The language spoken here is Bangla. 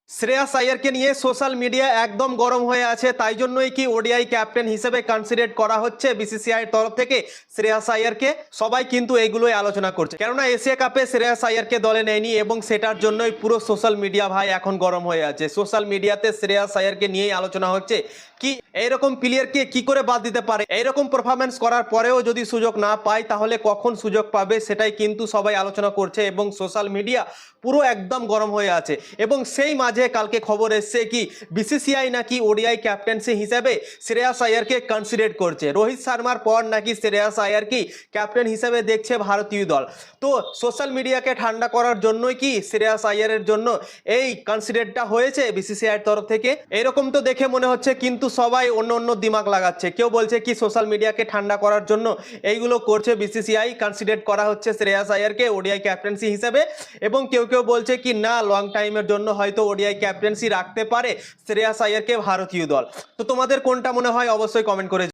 শ্রেয়াস আইয়ারকে নিয়ে সোশ্যাল মিডিয়া একদম গরম হয়ে আছে, তাই জন্যই কি ওডিআই ক্যাপ্টেন হিসেবে কনসিডার করা হচ্ছে বিসিসিআই এর তরফ থেকে শ্রেয়াস আইয়ারকে। সবাই কিন্তু এগুলোই আলোচনা করছে, কেননা এশিয়া কাপে শ্রেয়াস আইয়ারকে দলে নেয়নি এবং সেটার জন্যই পুরো সোশ্যাল মিডিয়া ভাই এখন গরম হয়ে আছে। সোশ্যাল মিডিয়াতে শ্রেয়াস আইয়ারকে নিয়েই আলোচনা হচ্ছে কি এইরকম প্লেয়ারকে কি করে বাদ দিতে পারে, এইরকম পারফরমেন্স করার পরেও যদি সুযোগ না পায় তাহলে কখন সুযোগ পাবে, সেটাই কিন্তু সবাই আলোচনা করছে এবং সোশ্যাল মিডিয়া পুরো একদম গরম হয়ে আছে। এবং সেই মাঝে কালকে খবর এসছে কি বিসিসিআই নাকি ওডিআই ক্যাপ্টেন্সি হিসেবে শ্রেয়াস আইয়ারকে কনসিডার করছে। রোহিত শর্মার পর নাকি শ্রেয়াস আইয়ারকে ক্যাপ্টেন হিসেবে দেখছে ভারতীয় দল। তো সোশ্যাল মিডিয়াকে ঠান্ডা করার জন্যই কি শ্রেয়াস আইয়ারের জন্য এই কনসিডারটা হয়েছে বিসিসিআই এর তরফ থেকে, এরকম তো দেখে মনে হচ্ছে। কিন্তু সবাই অন্য অন্য দিমাগ লাগাচ্ছে, কেউ বলছে কি সোশ্যাল মিডিয়াকে ঠান্ডা করার জন্য এইগুলো করছে বিসিসিআই, কনসিডার করা হচ্ছে শ্রেয়াস আইয়ারকে ওডিআই ক্যাপ্টেন্সি হিসেবে। এবং কেউ কেউ বলছে কি না, লং টাইমের জন্য হয়তো ওডিআই ক্যাপ্টেন্সি রাখতে পারে শ্রেয়াস আইয়ারকে ভারতীয় দল। তো তোমাদের কোনটা মনে হয় অবশ্যই কমেন্ট করে